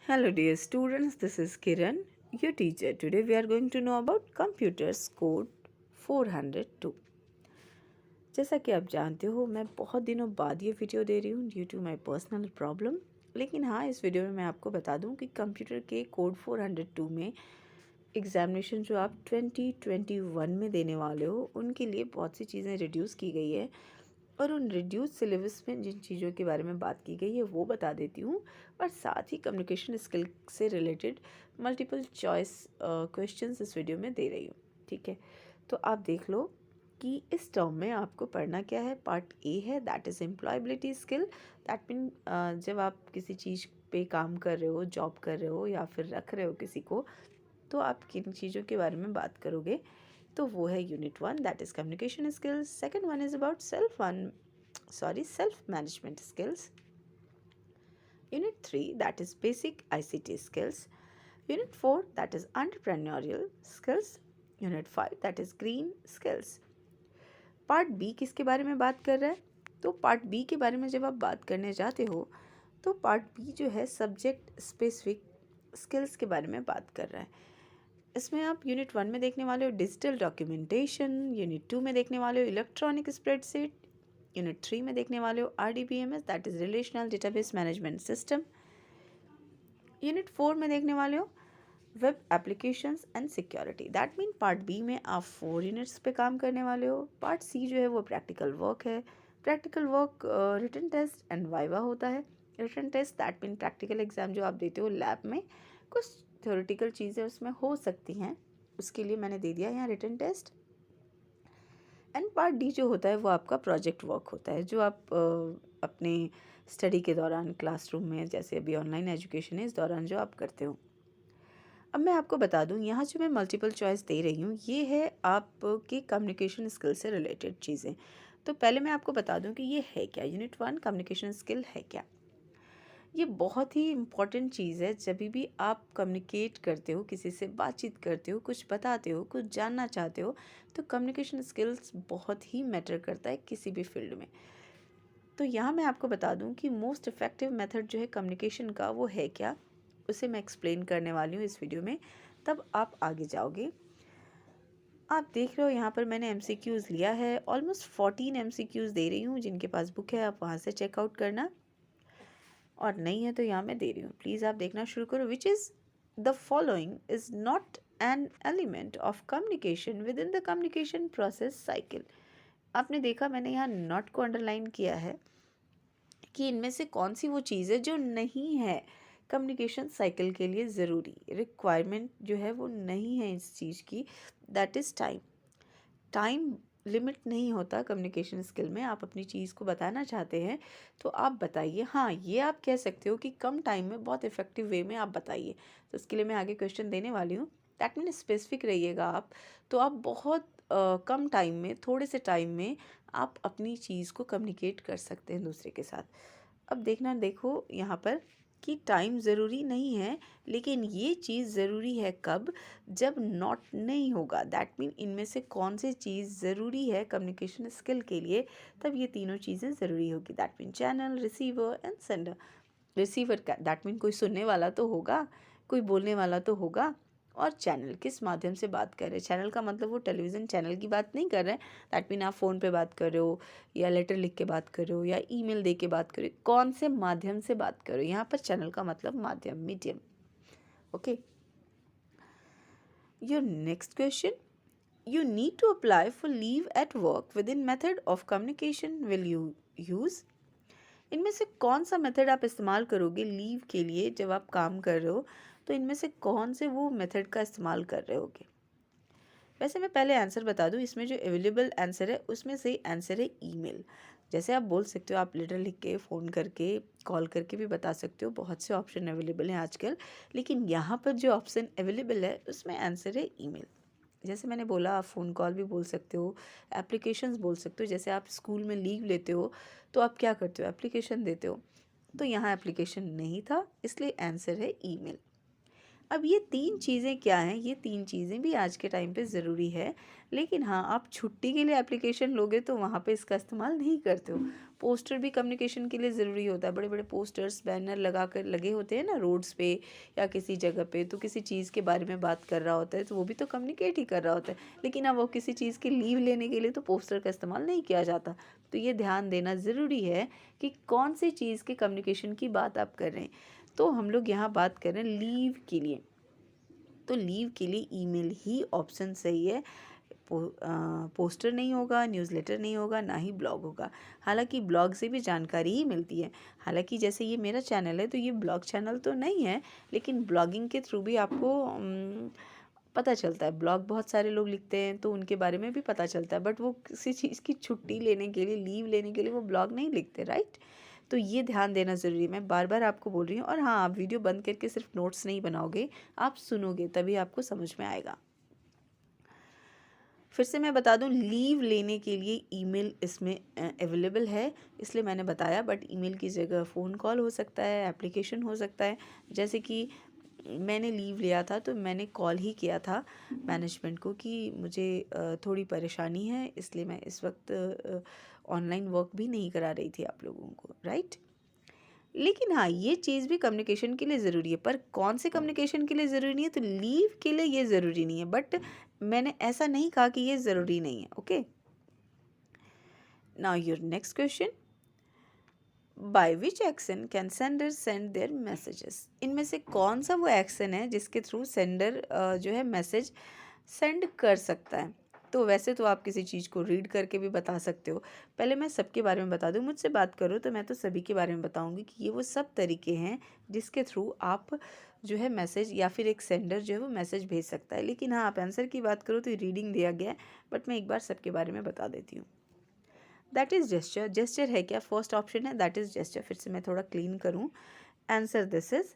Hello dear students, this is Kiran, your teacher. Today we are going to know about computers code 402. जैसा कि आप जानते हो मैं बहुत दिनों बाद ये वीडियो दे रही हूँ due to my personal problem. लेकिन हाँ, इस वीडियो में मैं आपको बता दूँ कि कंप्यूटर के कोड 402 में एग्ज़ामिनेशन जो आप 2021 में देने वाले हो उनके लिए बहुत सी चीज़ें रिड्यूस की गई है और उन रिड्यूस सिलेबस में जिन चीज़ों के बारे में बात की गई है वो बता देती हूँ। और साथ ही कम्युनिकेशन स्किल से रिलेटेड मल्टीपल चॉइस क्वेश्चंस इस वीडियो में दे रही हूँ। ठीक है, तो आप देख लो कि इस टर्म में आपको पढ़ना क्या है। पार्ट ए है, that is employability skill. That mean जब आप किसी चीज़ पे काम कर रहे हो, जॉब कर रहे हो या फिर रख रहे हो किसी को, तो आप किन चीज़ों के बारे में बात करोगे। तो वो है unit 1, that is communication skills. Second one is about self management skills. Unit 3, that is basic ICT skills. Unit 4, that is entrepreneurial skills. Unit 5, that is green skills. Part B किसके बारे में बात कर रहा है? तो पार्ट बी के बारे में जब आप बात करने जाते हो तो पार्ट बी जो है सब्जेक्ट स्पेसिफिक स्किल्स के बारे में बात कर रहा है। इसमें आप यूनिट 1 में देखने वाले हो डिजिटल डॉक्यूमेंटेशन, यूनिट 2 में देखने वाले हो इलेक्ट्रॉनिक स्प्रेडशीट, यूनिट 3 में देखने वाले हो RDBMS, that is relational database management system, unit 4 में देखने वाले हो web applications and security. That mean part B में आप 4 यूनिट्स पे काम करने वाले हो। पार्ट सी जो है वो प्रैक्टिकल वर्क है। Practical work written test and viva होता है। Written test that mean practical exam जो आप देते हो लैब में, कुछ थ्योरेटिकल चीज़ें उसमें हो सकती हैं, उसके लिए मैंने दे दिया यहाँ written test. And part D जो होता है वो आपका प्रोजेक्ट वर्क होता है, जो आप अपने स्टडी के दौरान क्लासरूम में, जैसे अभी ऑनलाइन एजुकेशन है, इस दौरान जो आप करते हो। अब मैं आपको बता दूं, यहाँ जो मैं मल्टीपल चॉइस दे रही हूँ ये है आपके कम्युनिकेशन स्किल से रिलेटेड चीज़ें। तो पहले मैं आपको बता दूं कि ये है क्या। यूनिट 1 कम्युनिकेशन स्किल है क्या। ये बहुत ही इम्पॉर्टेंट चीज़ है। जब भी आप कम्युनिकेट करते हो, किसी से बातचीत करते हो, कुछ बताते हो, कुछ जानना चाहते हो, तो कम्युनिकेशन स्किल्स बहुत ही मैटर करता है किसी भी फील्ड में। तो यहाँ मैं आपको बता दूं कि मोस्ट इफ़ेक्टिव मेथड जो है कम्युनिकेशन का वो है क्या, उसे मैं एक्सप्लेन करने वाली हूँ इस वीडियो में, तब आप आगे जाओगे। आप देख रहे हो यहाँ पर मैंने MCQs लिया है, ऑलमोस्ट 14 MCQs दे रही हूँ। जिनके पास बुक है आप वहाँ से चेकआउट करना, और नहीं है तो यहाँ मैं दे रही हूँ, प्लीज़ आप देखना शुरू करो। Which is the following is not an element of communication with in the communication process cycle. आपने देखा मैंने यहाँ नॉट को अंडरलाइन किया है कि इनमें से कौन सी वो चीज़ है जो नहीं है कम्युनिकेशन साइकिल के लिए ज़रूरी। रिक्वायरमेंट जो है वो नहीं है इस चीज़ की, that is time. Time limit नहीं होता कम्युनिकेशन स्किल में। आप अपनी चीज़ को बताना चाहते हैं तो आप बताइए। हाँ, ये आप कह सकते हो कि कम टाइम में बहुत इफ़ेक्टिव वे में आप बताइए। तो उसके लिए मैं आगे क्वेश्चन देने वाली हूँ। दैट मीन स्पेसिफिक रहिएगा आप, तो आप बहुत कम टाइम में, थोड़े से टाइम में आप अपनी चीज़ को कम्युनिकेट कर सकते हैं दूसरे के साथ। अब देखो यहाँ पर कि टाइम ज़रूरी नहीं है, लेकिन ये चीज़ ज़रूरी है कब, जब नॉट नहीं होगा। दैट मीन इनमें से कौन सी चीज़ ज़रूरी है कम्युनिकेशन स्किल के लिए, तब ये तीनों चीज़ें ज़रूरी होगी। That mean channel, receiver and sender. Receiver का दैट मीन कोई सुनने वाला तो होगा, कोई बोलने वाला तो होगा। और चैनल किस माध्यम से बात कर रहे हैं। चैनल का मतलब वो टेलीविज़न चैनल की बात नहीं कर रहे हैं। दैट मीन आप फ़ोन पे बात कर रहे हो, या लेटर लिख के बात कर रहे हो, या ईमेल दे के बात कर रहे हो, कौन से माध्यम से बात कर रहे हो। यहाँ पर चैनल का मतलब माध्यम, medium. Okay, your next question, you need to apply for leave at work within method of communication will you use। इनमें से कौन सा मेथड आप इस्तेमाल करोगे लीव के लिए जब आप काम कर रहे हो, तो इनमें से कौन से वो मेथड का इस्तेमाल कर रहे होगे। वैसे मैं पहले आंसर बता दूं, इसमें जो अवेलेबल आंसर है उसमें से आंसर है ईमेल। जैसे आप बोल सकते हो, आप लेटर लिख के, फ़ोन करके, कॉल करके भी बता सकते हो, बहुत से ऑप्शन अवेलेबल हैं आजकल। लेकिन यहाँ पर जो ऑप्शन अवेलेबल है उसमें आंसर है ईमेल। जैसे मैंने बोला, आप फ़ोन कॉल भी बोल सकते हो, एप्लीकेशंस बोल सकते हो। जैसे आप स्कूल में लीव लेते हो तो आप क्या करते हो, एप्लीकेशन देते हो। तो यहाँ एप्लीकेशन नहीं था, इसलिए आंसर है ईमेल। अब ये तीन चीज़ें क्या हैं, ये तीन चीज़ें भी आज के टाइम पे ज़रूरी है। लेकिन हाँ, आप छुट्टी के लिए एप्लीकेशन लोगे तो वहाँ पे इसका इस्तेमाल नहीं करते हो। पोस्टर भी कम्युनिकेशन के लिए ज़रूरी होता है। बड़े बड़े पोस्टर्स बैनर लगा कर लगे होते हैं ना रोड्स पे या किसी जगह पे, तो किसी चीज़ के बारे में बात कर रहा होता है तो वो भी तो कम्युनिकेट ही कर रहा होता है। लेकिन अब वो किसी चीज़ की लीव लेने के लिए तो पोस्टर का इस्तेमाल नहीं किया जाता। तो ये ध्यान देना ज़रूरी है कि कौन सी चीज़ के कम्युनिकेशन की बात आप कर रहे हैं। तो हम लोग यहाँ बात कर रहे हैं लीव के लिए, तो लीव के लिए ईमेल ही ऑप्शन सही है। पोस्टर नहीं होगा, न्यूज़लेटर नहीं होगा, ना ही ब्लॉग होगा। हालांकि ब्लॉग से भी जानकारी ही मिलती है। हालांकि जैसे ये मेरा चैनल है तो ये ब्लॉग चैनल तो नहीं है, लेकिन ब्लॉगिंग के थ्रू भी आपको पता चलता है। ब्लॉग बहुत सारे लोग लिखते हैं तो उनके बारे में भी पता चलता है, बट वो किसी चीज़ की छुट्टी लेने के लिए, लीव लेने के लिए वो ब्लॉग नहीं लिखते, राइट। तो ये ध्यान देना ज़रूरी है, मैं बार बार आपको बोल रही हूँ। और हाँ, आप वीडियो बंद करके सिर्फ नोट्स नहीं बनाओगे, आप सुनोगे तभी आपको समझ में आएगा। फिर से मैं बता दूं, लीव लेने के लिए ईमेल इसमें अवेलेबल है, इसलिए मैंने बताया। बट ईमेल की जगह फ़ोन कॉल हो सकता है, एप्लीकेशन हो सकता है। जैसे कि मैंने लीव लिया था तो मैंने कॉल ही किया था मैनेजमेंट को कि मुझे थोड़ी परेशानी है, इसलिए मैं इस वक्त ऑनलाइन वर्क भी नहीं करा रही थी आप लोगों को, राइट। लेकिन हाँ, ये चीज़ भी कम्युनिकेशन के लिए ज़रूरी है, पर कौन से कम्युनिकेशन के लिए ज़रूरी नहीं है? तो लीव के लिए ये ज़रूरी नहीं है, बट मैंने ऐसा नहीं कहा कि ये ज़रूरी नहीं है। Okay, now your next question, by which action can sender send their messages. इनमें से कौन सा वो एक्शन है जिसके थ्रू सेंडर जो है मैसेज सेंड कर सकता है? तो वैसे तो आप किसी चीज़ को रीड करके भी बता सकते हो। पहले मैं सबके बारे में बता दूं, मुझसे बात करो तो मैं तो सभी के बारे में बताऊंगी कि ये वो सब तरीके हैं जिसके थ्रू आप जो है मैसेज या फिर एक सेंडर जो है वो मैसेज भेज सकता है। लेकिन हाँ, आप आंसर की बात करो तो रीडिंग दिया गया है, बट मैं एक बार सबके बारे में बता देती हूँ। That is gesture. जेस्चर है क्या? फर्स्ट ऑप्शन है दैट इज़ जेस्चर। फिर से मैं थोड़ा क्लीन करूँ, आंसर दिस इज़,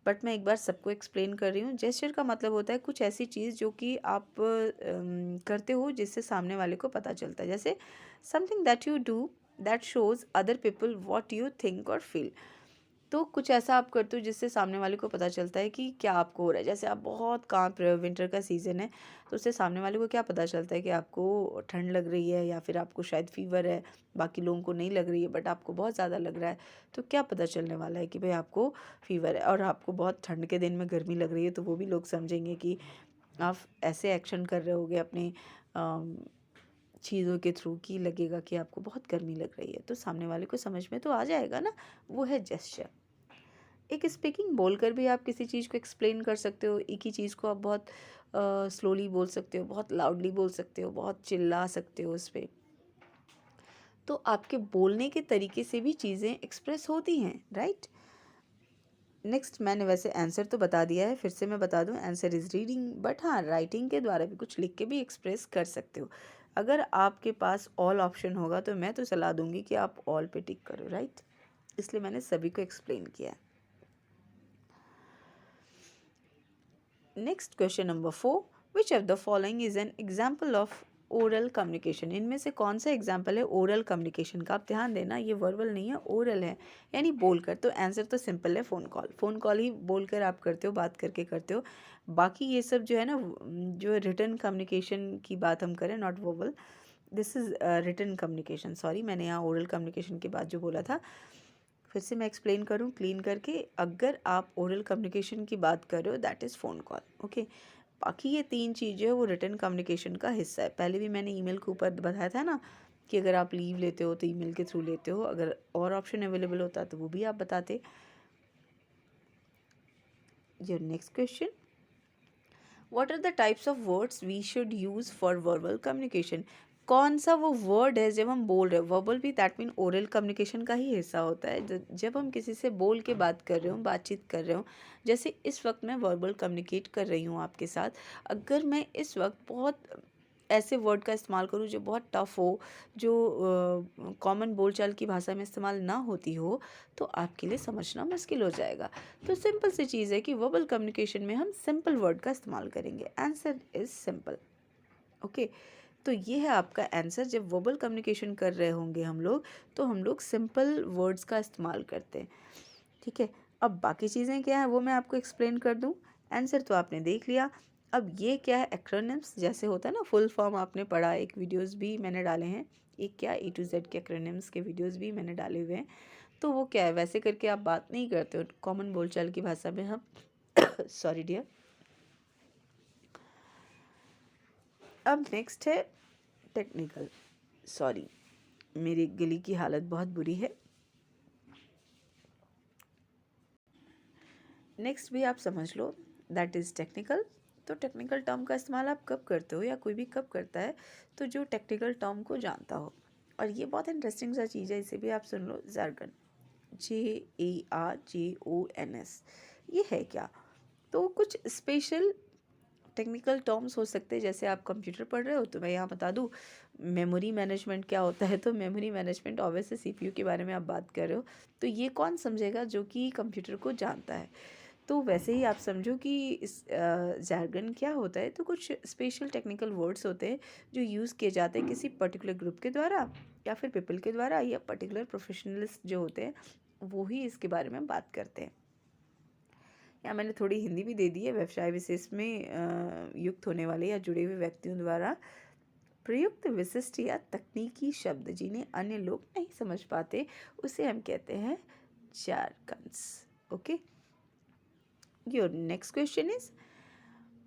बट मैं एक बार सबको एक्सप्लेन कर रही हूँ। जेस्चर का मतलब होता है कुछ ऐसी चीज़ जो कि आप करते हो जिससे सामने वाले को पता चलता है। जैसे something that you do that shows other people what you think और फील। तो कुछ ऐसा आप करते हो जिससे सामने वाले को पता चलता है कि क्या आपको हो रहा है। जैसे आप बहुत कांप रहे हो, विंटर का सीज़न है, तो उससे सामने वाले को क्या पता चलता है कि आपको ठंड लग रही है या फिर आपको शायद फीवर है। बाकी लोगों को नहीं लग रही है बट आपको बहुत ज़्यादा लग रहा है। तो क्या पता चलने वाला है कि भाई आपको फीवर है, और आपको बहुत ठंड के दिन में गर्मी लग रही है, तो वो भी लोग समझेंगे कि आप ऐसे एक्शन कर रहे होगे अपने चीज़ों के थ्रू कि लगेगा कि आपको बहुत गर्मी लग रही है। तो सामने वाले को समझ में तो आ जाएगा ना, वो है जेस्चर। एक स्पीकिंग बोलकर भी आप किसी चीज़ को एक्सप्लेन कर सकते हो। एक ही चीज़ को आप बहुत स्लोली बोल सकते हो, बहुत लाउडली बोल सकते हो, बहुत चिल्ला सकते हो उस पर। तो आपके बोलने के तरीके से भी चीज़ें एक्सप्रेस होती हैं, राइट। नेक्स्ट, मैंने वैसे आंसर तो बता दिया है, फिर से मैं बता दूं, आंसर इज़ रीडिंग। बट हाँ, राइटिंग के द्वारा भी कुछ लिख के भी एक्सप्रेस कर सकते हो। अगर आपके पास ऑल ऑप्शन होगा तो मैं तो सलाह दूंगी कि आप ऑल पे टिक करो, राइट। इसलिए मैंने सभी को एक्सप्लेन किया है। Next question number 4, which of the following is an example of oral communication. इनमें से कौन सा एग्जाम्पल है ओरल कम्युनिकेशन का? आप ध्यान देना, ये वर्बल नहीं है, ओरल है, यानी बोलकर। तो आंसर तो सिंपल है, फ़ोन कॉल। फ़ोन कॉल ही बोलकर आप करते हो, बात करके करते हो। बाकी ये सब जो है ना, जो रिटन कम्युनिकेशन की बात हम करें, not verbal, this is written communication. Sorry, मैंने यहाँ ओरल कम्युनिकेशन के बाद जो बोला था, फिर से मैं एक्सप्लेन करूँ क्लीन करके। अगर आप ओरल कम्युनिकेशन की बात कर रहे हो, that is phone call, okay. बाकी ये तीन चीज़ें वो रिटन कम्युनिकेशन का हिस्सा है। पहले भी मैंने ईमेल के ऊपर बताया था ना कि अगर आप लीव लेते हो तो ईमेल के थ्रू लेते हो, अगर और ऑप्शन अवेलेबल होता तो वो भी आप बताते। Your next question, what are the types of words we should use for verbal communication. कौन सा वो वर्ड है जब हम बोल रहे हो? वर्बल भी दैट मीन ओरल कम्युनिकेशन का ही हिस्सा होता है। जब हम किसी से बोल के बात कर रहे हो, बातचीत कर रहे हो, जैसे इस वक्त मैं वर्बल कम्युनिकेट कर रही हूँ आपके साथ, अगर मैं इस वक्त बहुत ऐसे वर्ड का इस्तेमाल करूँ जो बहुत टफ हो, जो कॉमन बोलचाल की भाषा में इस्तेमाल ना होती हो, तो आपके लिए समझना मुश्किल हो जाएगा। तो सिंपल सी चीज़ है कि वर्बल कम्युनिकेशन में हम सिंपल वर्ड का इस्तेमाल करेंगे। Answer is simple, okay. तो ये है आपका आंसर। जब वर्बल कम्युनिकेशन कर रहे होंगे हम लोग, तो हम लोग सिंपल वर्ड्स का इस्तेमाल करते हैं, ठीक है। अब बाकी चीज़ें क्या हैं वो मैं आपको एक्सप्लेन कर दूं। आंसर तो आपने देख लिया। अब ये क्या है, एक्रोनिम्स जैसे होता है ना, फुल फॉर्म आपने पढ़ा, एक वीडियोस भी मैंने डाले हैं, एक क्या A to Z के एक्रोनिम्स के वीडियोस भी मैंने डाले हुए हैं। तो वो क्या है, वैसे करके आप बात नहीं करते हो कॉमन बोलचाल की भाषा में हम सॉरी डियर। अब नेक्स्ट है टेक्निकल। सॉरी, मेरी गली की हालत बहुत बुरी है। नेक्स्ट भी आप समझ लो, दैट इज़ टेक्निकल। तो टेक्निकल टर्म का इस्तेमाल आप कब करते हो या कोई भी कब करता है, तो जो टेक्निकल टर्म को जानता हो। और ये बहुत इंटरेस्टिंग सा चीज़ है, इसे भी आप सुन लो, जार्गन, JARGONS। ये है क्या, तो कुछ स्पेशल टेक्निकल टर्म्स हो सकते हैं। जैसे आप कंप्यूटर पढ़ रहे हो तो मैं यहाँ बता दूँ, मेमोरी मैनेजमेंट क्या होता है। तो मेमोरी मैनेजमेंट ऑब्वियसली CPU के बारे में आप बात कर रहे हो, तो ये कौन समझेगा, जो कि कंप्यूटर को जानता है। तो वैसे ही आप समझो कि इस जार्गन क्या होता है, तो कुछ स्पेशल टेक्निकल वर्ड्स होते हैं जो यूज़ किए जाते हैं किसी पर्टिकुलर ग्रुप के द्वारा या फिर पीपल के द्वारा, या पर्टिकुलर प्रोफेशनलिस्ट जो होते हैं वो ही इसके बारे में बात करते हैं। या मैंने थोड़ी हिंदी भी दे दी है, व्यवसाय विशेष में युक्त होने वाले या जुड़े हुए व्यक्तियों द्वारा प्रयुक्त विशिष्ट या तकनीकी शब्द जिन्हें अन्य लोग नहीं समझ पाते, उसे हम कहते हैं jargons. Okay, your next question is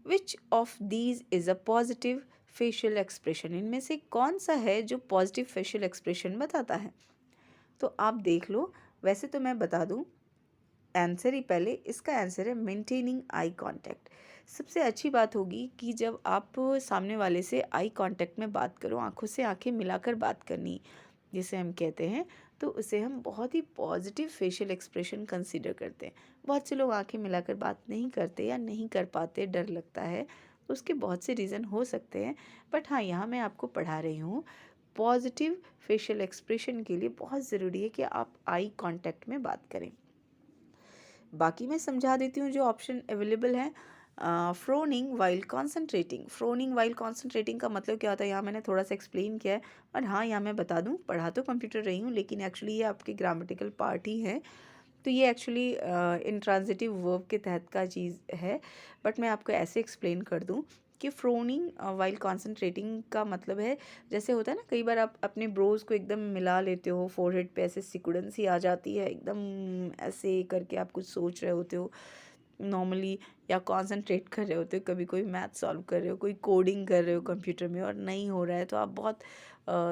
which of these is a positive facial expression. इनमें से कौन सा है जो पॉजिटिव फेशियल एक्सप्रेशन बताता है। तो आप देख लो, वैसे तो मैं बता दूं आंसर ही पहले, इसका आंसर है मेंटेनिंग आई कांटेक्ट। सबसे अच्छी बात होगी कि जब आप सामने वाले से आई कांटेक्ट में बात करो, आंखों से आंखें मिलाकर बात करनी जिसे हम कहते हैं, तो उसे हम बहुत ही पॉजिटिव फेशियल एक्सप्रेशन कंसीडर करते हैं। बहुत से लोग आंखें मिलाकर बात नहीं करते या नहीं कर पाते, डर लगता है, तो उसके बहुत से रीज़न हो सकते हैं। बट हाँ, यहाँ मैं आपको पढ़ा रही हूँ, पॉजिटिव फेशियल एक्सप्रेशन के लिए बहुत ज़रूरी है कि आप आई कांटेक्ट में बात करें। बाकी मैं समझा देती हूँ जो ऑप्शन अवेलेबल है। फ्रोनिंग वाइल कॉन्सेंट्रेटिंग। फ्रोनिंग वाइल कॉन्सेंट्रेटिंग का मतलब क्या होता है, यहाँ मैंने थोड़ा सा एक्सप्लेन किया है। और हाँ, यहाँ मैं बता दूँ, पढ़ा तो कंप्यूटर रही हूँ, लेकिन एक्चुअली ये आपकी ग्रामेटिकल पार्ट ही है। तो ये एक्चुअली इंट्रांजिटिव वर्ब के तहत का चीज़ है। बट मैं आपको ऐसे एक्सप्लेन कर दूँ कि फ्रोनिंग वाइल कॉन्सेंट्रेटिंग का मतलब है, जैसे होता है ना, कई बार आप अपने ब्रोज को एकदम मिला लेते हो, फोरहेड पे ऐसे सिकुड़न सी आ जाती है, एकदम ऐसे करके आप कुछ सोच रहे होते हो नॉर्मली, या कॉन्सेंट्रेट कर रहे होते हो, कभी कोई मैथ सॉल्व कर रहे हो, कोई कोडिंग कर रहे हो कंप्यूटर में और नहीं हो रहा है, तो आप बहुत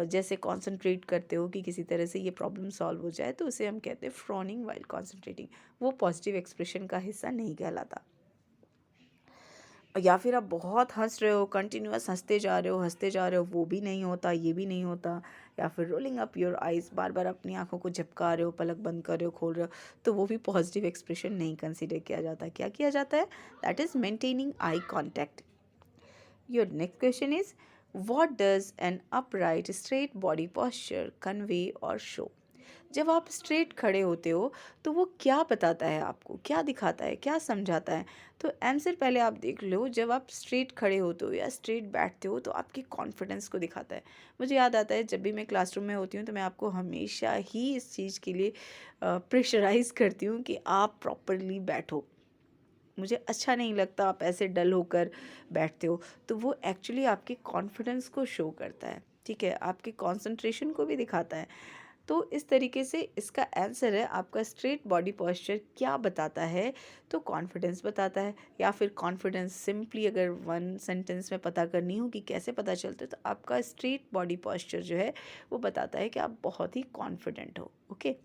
जैसे कॉन्सेंट्रेट करते हो कि किसी तरह से ये प्रॉब्लम सॉल्व हो जाए, तो उसे हम कहते हैं फ्रॉनिंग वाइल कॉन्सेंट्रेटिंग। वो पॉजिटिव एक्सप्रेशन का हिस्सा नहीं कहलाता। या फिर आप बहुत हंस रहे हो, कंटिन्यूअस हंसते जा रहे हो, हंसते जा रहे हो, वो भी नहीं होता, ये भी नहीं होता। या फिर रोलिंग अप योर आइज़, बार बार अपनी आंखों को झपका रहे हो, पलक बंद कर रहे हो, खोल रहे हो, तो वो भी पॉजिटिव एक्सप्रेशन नहीं कंसीडर किया जाता। क्या किया जाता है, that is maintaining eye contact. Your next question is what does N upright straight body posture convey और शो। जब आप स्ट्रेट खड़े होते हो तो वो क्या बताता है, आपको क्या दिखाता है, क्या समझाता है। तो आंसर पहले आप देख लो, जब आप स्ट्रेट खड़े होते हो या स्ट्रेट बैठते हो तो आपके कॉन्फिडेंस को दिखाता है। मुझे याद आता है, जब भी मैं क्लासरूम में होती हूँ तो मैं आपको हमेशा ही इस चीज़ के लिए प्रेशराइज करती हूँ कि आप प्रॉपरली बैठो। मुझे अच्छा नहीं लगता आप ऐसे डल होकर बैठते हो। तो वो एक्चुअली आपके कॉन्फिडेंस को शो करता है, ठीक है, आपके कंसंट्रेशन को भी दिखाता है। तो इस तरीके से इसका आंसर है, आपका स्ट्रेट बॉडी पोस्चर क्या बताता है, तो कॉन्फिडेंस बताता है। या फिर कॉन्फिडेंस सिंपली अगर वन सेंटेंस में पता करनी हो कि कैसे पता चलता है, तो आपका स्ट्रेट बॉडी पोस्चर जो है वो बताता है कि आप बहुत ही कॉन्फिडेंट हो। ओके,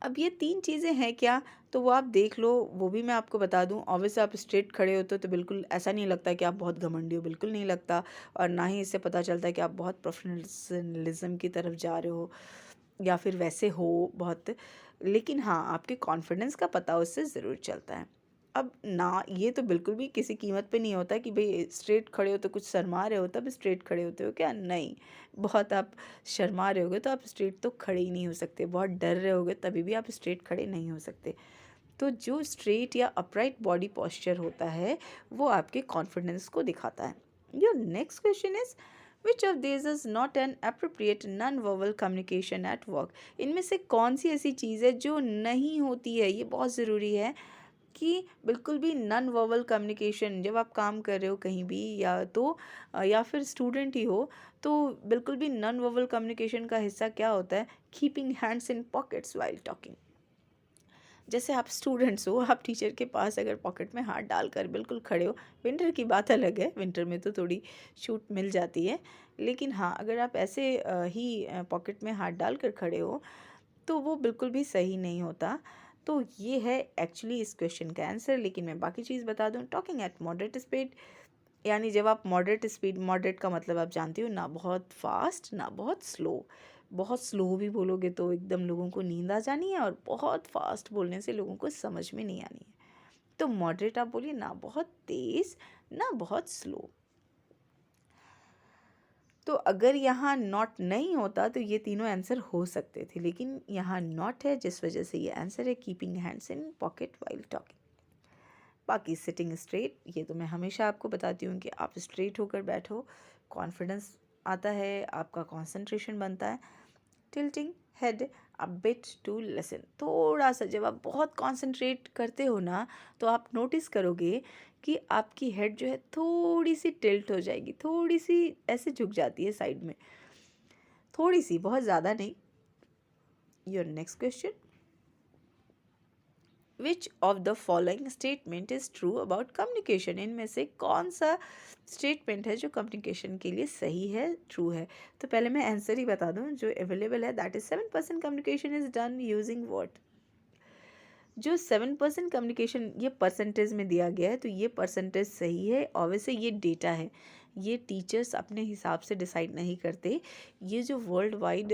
अब ये 3 चीज़ें हैं क्या, तो वो आप देख लो, वो भी मैं आपको बता दूं। ऑब्वियसली आप स्ट्रेट खड़े होते हो तो बिल्कुल ऐसा नहीं लगता कि आप बहुत घमंडी हो, बिल्कुल नहीं लगता। और ना ही इससे पता चलता है कि आप बहुत प्रोफेशनलिज्म की तरफ जा रहे हो या फिर वैसे हो बहुत। लेकिन हाँ, आपके कॉन्फिडेंस का पता उससे ज़रूर चलता है। अब ना, ये तो बिल्कुल भी किसी कीमत पे नहीं होता कि भाई स्ट्रेट खड़े हो तो कुछ शर्मा रहे हो तब स्ट्रेट खड़े होते हो क्या, नहीं। बहुत आप शर्मा रहे होगे तो आप स्ट्रेट तो खड़े ही नहीं हो सकते, बहुत डर रहे होगे तभी भी आप स्ट्रेट खड़े नहीं हो सकते। तो जो स्ट्रेट या अपराइट बॉडी पोस्चर होता है वो आपके कॉन्फिडेंस को दिखाता है। Your next question is which of this is not an appropriate non verbal communication at work. इनमें से कौन सी ऐसी चीज़ है जो नहीं होती है, ये बहुत ज़रूरी है, कि बिल्कुल भी नॉन वर्बल कम्युनिकेशन जब आप काम कर रहे हो कहीं भी या फिर स्टूडेंट ही हो, तो बिल्कुल भी नॉन वर्बल कम्युनिकेशन का हिस्सा क्या होता है? Keeping hands in pockets while talking. जैसे आप स्टूडेंट्स हो, आप टीचर के पास अगर पॉकेट में हाथ डालकर बिल्कुल खड़े हो, विंटर की बात अलग है, विंटर में तो थोड़ी छूट मिल जाती है, लेकिन हाँ अगर आप ऐसे ही पॉकेट में हाथ डालकर खड़े हो तो वो बिल्कुल भी सही नहीं होता। तो ये है एक्चुअली इस क्वेश्चन का आंसर। लेकिन मैं बाकी चीज़ बता दूं, टॉकिंग एट मॉडरेट स्पीड, यानी जब आप मॉडरेट स्पीड, मॉडरेट का मतलब आप जानते हो, ना बहुत फास्ट ना बहुत स्लो। बहुत स्लो भी बोलोगे तो एकदम लोगों को नींद आ जानी है, और बहुत फास्ट बोलने से लोगों को समझ में नहीं आनी है। तो मॉडरेट आप बोलिए, ना बहुत तेज़ ना बहुत स्लो। तो अगर यहाँ नॉट नहीं होता तो ये तीनों आंसर हो सकते थे, लेकिन यहाँ नॉट है, जिस वजह से ये आंसर है keeping hands in pocket while talking. बाकी सिटिंग स्ट्रेट, ये तो मैं हमेशा आपको बताती हूँ कि आप स्ट्रेट होकर बैठो, कॉन्फिडेंस आता है, आपका कंसंट्रेशन बनता है। Tilting head a bit to listen, थोड़ा सा जब आप बहुत कंसंट्रेट करते हो ना, तो आप नोटिस करोगे कि आपकी हेड जो है थोड़ी सी टिल्ट हो जाएगी, थोड़ी सी ऐसे झुक जाती है साइड में, थोड़ी सी, बहुत ज़्यादा नहीं। Your next question, which of the following statement is true about communication, इनमें से कौन सा स्टेटमेंट है जो कम्युनिकेशन के लिए सही है, ट्रू है? तो पहले मैं आंसर ही बता दूं जो अवेलेबल है, that is 7% communication is done using word. जो 7% कम्युनिकेशन ये परसेंटेज में दिया गया है, तो ये परसेंटेज सही है, और वैसे ये डेटा है, ये टीचर्स अपने हिसाब से डिसाइड नहीं करते, ये जो वर्ल्ड वाइड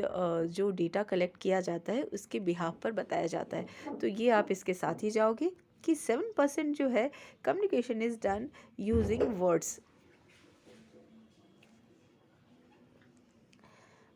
जो डेटा कलेक्ट किया जाता है उसके बिहाफ पर बताया जाता है। तो ये आप इसके साथ ही जाओगे कि 7% जो है communication is done using words.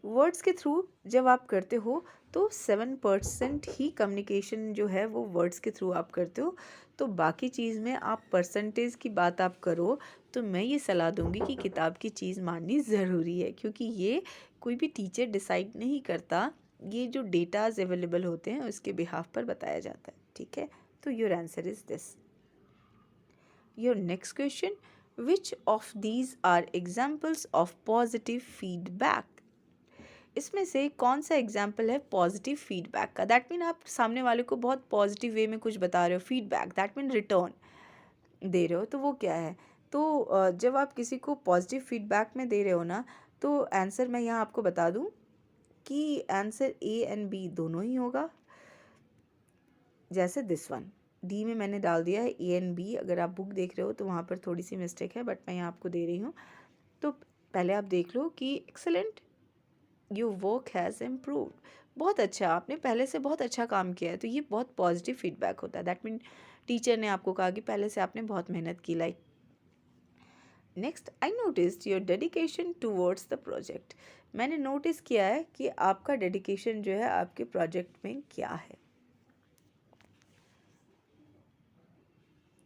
Words के थ्रू जब आप करते हो तो 7% ही कम्युनिकेशन जो है वो वर्ड्स के थ्रू आप करते हो। तो बाकी चीज़ में आप परसेंटेज की बात आप करो, तो मैं ये सलाह दूंगी कि किताब की चीज़ माननी ज़रूरी है, क्योंकि ये कोई भी टीचर डिसाइड नहीं करता, ये जो डेटाज अवेलेबल होते हैं उसके बिहाफ पर बताया जाता है। ठीक है, तो your answer is this. Your next question, which of these are examples of positive feedback, इसमें से कौन सा एग्जाम्पल है पॉजिटिव फीडबैक का? दैट मीन आप सामने वाले को बहुत पॉजिटिव वे में कुछ बता रहे हो, फीडबैक दैट मीन रिटर्न दे रहे हो, तो वो क्या है? तो जब आप किसी को पॉजिटिव फीडबैक में दे रहे हो ना, तो आंसर मैं यहाँ आपको बता दूँ कि आंसर ए एंड बी दोनों ही होगा। जैसे दिस वन, डी में मैंने डाल दिया है ए एंड बी, अगर आप बुक देख रहे हो तो वहाँ पर थोड़ी सी मिस्टेक है, बट मैं यहाँ आपको दे रही हूँ। तो पहले आप देख लो कि excellent, your work has improved, बहुत अच्छा, आपने पहले से बहुत अच्छा काम किया है, तो ये बहुत पॉजिटिव फीडबैक होता है। दैट मीन टीचर ने आपको कहा कि पहले से आपने बहुत मेहनत की। Like next, I noticed your dedication towards the project, मैंने नोटिस किया है कि आपका डेडिकेशन जो है आपके प्रोजेक्ट में क्या है।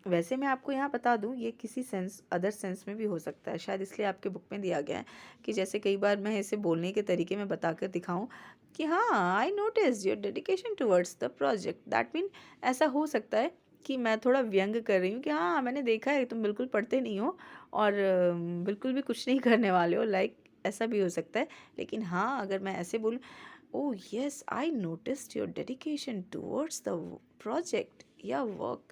वैसे मैं आपको यहाँ बता दूँ, ये किसी सेंस अदर सेंस में भी हो सकता है, शायद इसलिए आपके बुक में दिया गया है कि जैसे कई बार मैं इसे बोलने के तरीके में बताकर दिखाऊं कि हाँ, I notice your dedication towards the project, that mean ऐसा हो सकता है कि मैं थोड़ा व्यंग कर रही हूँ कि हाँ मैंने देखा है तुम बिल्कुल पढ़ते नहीं हो और बिल्कुल भी कुछ नहीं करने वाले हो, लाइक ऐसा भी हो सकता है। लेकिन हाँ, अगर मैं ऐसे बोलूँ, oh yes I noticed your dedication towards the project या वर्क,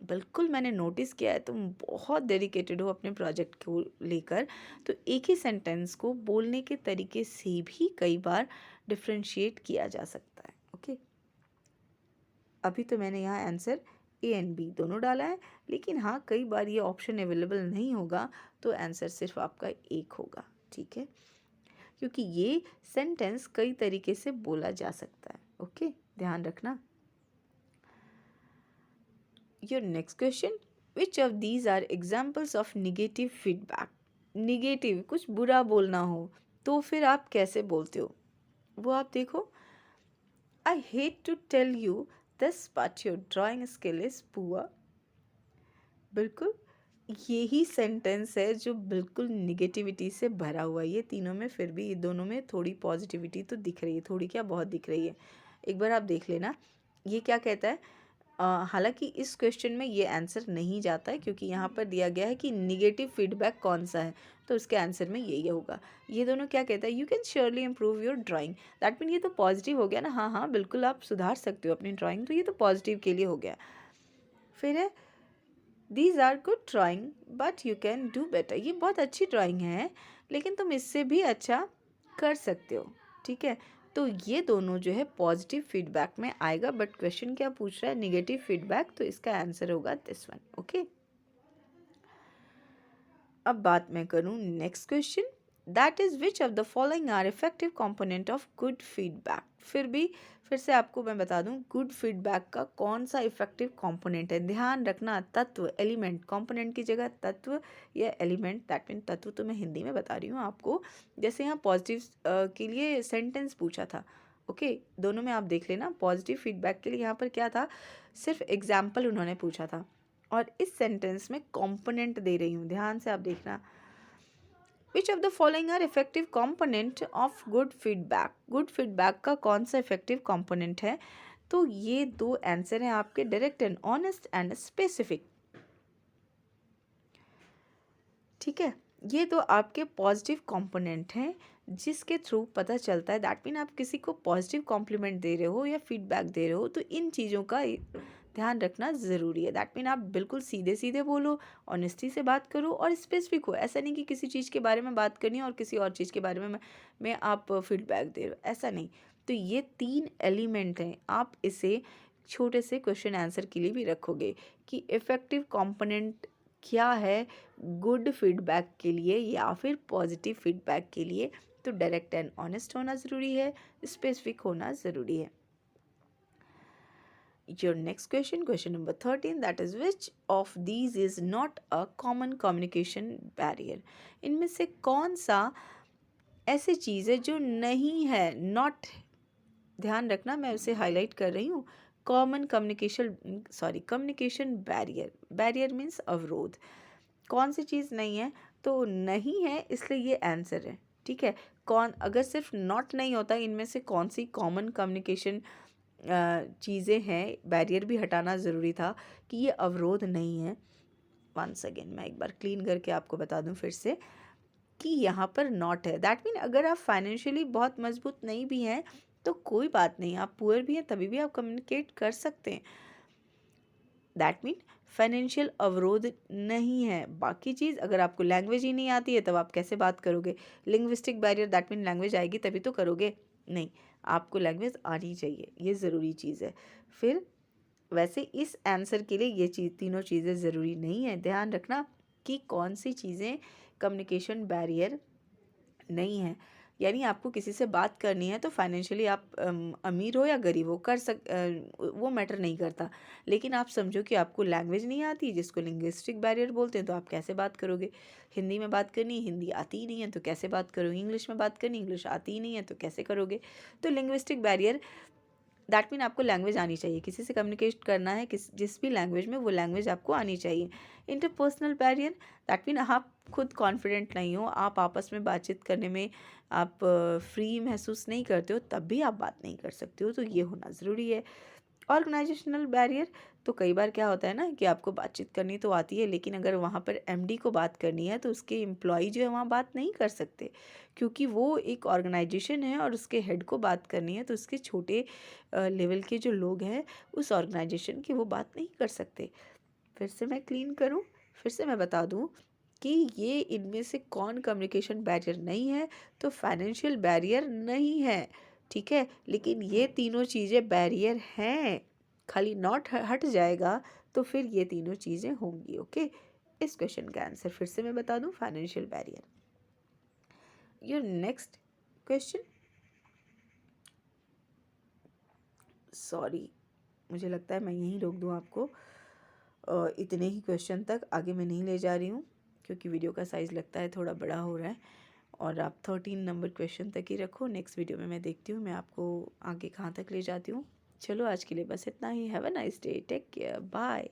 बिल्कुल मैंने नोटिस किया है तुम बहुत डेडिकेटेड हो अपने प्रोजेक्ट को लेकर। तो एक ही सेंटेंस को बोलने के तरीके से भी कई बार डिफ्रेंशिएट किया जा सकता है। ओके, अभी तो मैंने यहाँ आंसर ए एंड बी दोनों डाला है, लेकिन हाँ कई बार ये ऑप्शन अवेलेबल नहीं होगा, तो आंसर सिर्फ आपका एक होगा। ठीक है, क्योंकि ये सेंटेंस कई तरीके से बोला जा सकता है। ओके, ध्यान रखना। Your next question, which of these are examples of negative feedback? Negative, कुछ बुरा बोलना हो तो फिर आप कैसे बोलते हो, वो आप देखो। I hate to tell you this but your drawing skill is poor, बिल्कुल यही सेंटेंस है जो बिल्कुल निगेटिविटी से भरा हुआ है। ये तीनों में फिर भी दोनों में थोड़ी पॉजिटिविटी तो दिख रही है, थोड़ी क्या बहुत दिख रही है। एक बार आप देख लेना, ये क्या कहता है, हालांकि इस क्वेश्चन में ये आंसर नहीं जाता है क्योंकि यहाँ पर दिया गया है कि निगेटिव फीडबैक कौन सा है, तो उसके आंसर में यही होगा। ये दोनों क्या कहता है, you can surely improve your drawing, that mean ये तो पॉजिटिव हो गया ना, हाँ हाँ बिल्कुल आप सुधार सकते हो अपनी ड्राइंग, तो ये तो पॉजिटिव के लिए हो गया। फिर है these are good drawing but you can do better, ये बहुत अच्छी ड्राइंग है लेकिन तुम इससे भी अच्छा कर सकते हो। ठीक है, तो ये दोनों जो है पॉजिटिव फीडबैक में आएगा, बट क्वेश्चन क्या पूछ रहा है, निगेटिव फीडबैक, तो इसका आंसर होगा दिस वन। ओके, अब बात मैं करूँ next question, that is which of the following are effective component of good feedback. फिर से आपको मैं बता दूं गुड फीडबैक का कौन सा इफेक्टिव कंपोनेंट है। ध्यान रखना तत्व, एलिमेंट, कंपोनेंट की जगह तत्व या एलिमेंट, दैट मीन तत्व तो मैं हिंदी में बता रही हूँ आपको। जैसे यहाँ पॉजिटिव के लिए सेंटेंस पूछा था, ओके दोनों में आप देख लेना। पॉजिटिव फीडबैक के लिए यहाँ पर क्या था, सिर्फ एग्जाम्पल उन्होंने पूछा था, और इस सेंटेंस में कंपोनेंट दे रही हूँ, ध्यान से आप देखना। Which of the following are effective component of good feedback, good feedback का कौन सा इफेक्टिव कंपोनेंट है, तो ये दो आंसर हैं आपके, direct and honest and specific. ठीक है, ये तो आपके पॉजिटिव कंपोनेंट हैं जिसके थ्रू पता चलता है, दैट मीन आप किसी को पॉजिटिव कॉम्प्लीमेंट दे रहे हो या फीडबैक दे रहे हो, तो इन चीज़ों का ध्यान रखना ज़रूरी है। दैट मीन आप बिल्कुल सीधे सीधे बोलो, ऑनेस्टी से बात करो और स्पेसिफिक हो। ऐसा नहीं कि किसी चीज़ के बारे में बात करनी है और किसी और चीज़ के बारे में आप फीडबैक दे रहे हो, ऐसा नहीं। तो ये 3 एलिमेंट हैं, आप इसे छोटे से क्वेश्चन आंसर के लिए भी रखोगे कि इफ़ेक्टिव कंपोनेंट क्या है गुड फीडबैक के लिए या फिर पॉजिटिव फीडबैक के लिए। तो डायरेक्ट एंड ऑनेस्ट होना ज़रूरी है, स्पेसिफिक होना ज़रूरी है। Your next question, question number 13, that is which of these is not a common communication barrier? इनमें से कौन सा ऐसी चीज़ है जो नहीं है, नॉट, ध्यान रखना मैं उसे हाईलाइट कर रही हूँ, common communication barrier, barrier means अवरोध, कौन सी चीज़ नहीं है, तो नहीं है इसलिए ये आंसर है। ठीक है, कौन, अगर सिर्फ नॉट नहीं होता, इनमें से कौन सी कॉमन कम्युनिकेशन चीज़ें हैं, बैरियर भी हटाना ज़रूरी था कि ये अवरोध नहीं है। वंस अगेन मैं एक बार क्लीन करके आपको बता दूं फिर से कि यहाँ पर नॉट है, दैट मीन अगर आप फाइनेंशियली बहुत मजबूत नहीं भी हैं तो कोई बात नहीं, आप पुअर भी हैं तभी भी आप कम्युनिकेट कर सकते हैं, दैट मीन फाइनेंशियल अवरोध नहीं है। बाकी चीज़, अगर आपको लैंग्वेज ही नहीं आती है तब आप कैसे बात करोगे, linguistic barrier, that mean language आएगी तभी तो करोगे, नहीं, आपको लैंग्वेज आनी चाहिए, ये ज़रूरी चीज़ है। फिर वैसे इस आंसर के लिए ये चीज़, तीनों चीज़ें ज़रूरी नहीं है। ध्यान रखना कि कौन सी चीज़ें कम्युनिकेशन बैरियर नहीं है, यानी आपको किसी से बात करनी है तो फाइनेंशियली आप अमीर हो या गरीब हो, वो मैटर नहीं करता, लेकिन आप समझो कि आपको लैंग्वेज नहीं आती, जिसको लिंग्विस्टिक बैरियर बोलते हैं, तो आप कैसे बात करोगे, हिंदी में बात करनी, हिंदी आती ही नहीं है तो कैसे बात करोगे, इंग्लिश में बात करनी, इंग्लिश आती ही नहीं है तो कैसे करोगे। तो लिंग्विस्टिक बैरियर, दैट मीन आपको लैंग्वेज आनी चाहिए, किसी से कम्युनिकेट करना है जिस भी लैंग्वेज में, वो लैंग्वेज आपको आनी चाहिए। इंटरपर्सनल बैरियर, दैट मीन आप खुद कॉन्फिडेंट नहीं हो, आप आपस में बातचीत करने में आप फ्री महसूस नहीं करते हो, तब भी आप बात नहीं कर सकते हो, तो ये होना ज़रूरी है। ऑर्गेनाइजेशनल बैरियर, तो कई बार क्या होता है ना कि आपको बातचीत करनी तो आती है, लेकिन अगर वहाँ पर एमडी को बात करनी है तो उसके एम्प्लॉय जो है वहाँ बात नहीं कर सकते, क्योंकि वो एक ऑर्गेनाइजेशन है और उसके हेड को बात करनी है, तो उसके छोटे लेवल के जो लोग हैं उस ऑर्गेनाइजेशन की, वो बात नहीं कर सकते। फिर से मैं क्लीन करूँ, फिर से मैं बता दूँ कि ये इनमें से कौन कम्युनिकेशन बैरियर नहीं है, तो फाइनेंशियल बैरियर नहीं है। ठीक है, लेकिन ये तीनों चीज़ें बैरियर हैं, खाली नॉट हट जाएगा तो फिर ये तीनों चीज़ें होंगी। ओके, इस क्वेश्चन का आंसर फिर से मैं बता दूं, financial barrier. Your next question, sorry मुझे लगता है मैं यहीं रोक दूं आपको, इतने ही क्वेश्चन तक, आगे मैं नहीं ले जा रही हूँ क्योंकि वीडियो का साइज़ लगता है थोड़ा बड़ा हो रहा है, और आप 13 नंबर क्वेश्चन तक ही रखो, नेक्स्ट वीडियो में मैं देखती हूँ मैं आपको आगे कहाँ तक ले जाती हूँ। चलो आज के लिए बस इतना ही, have a nice day, take care, bye.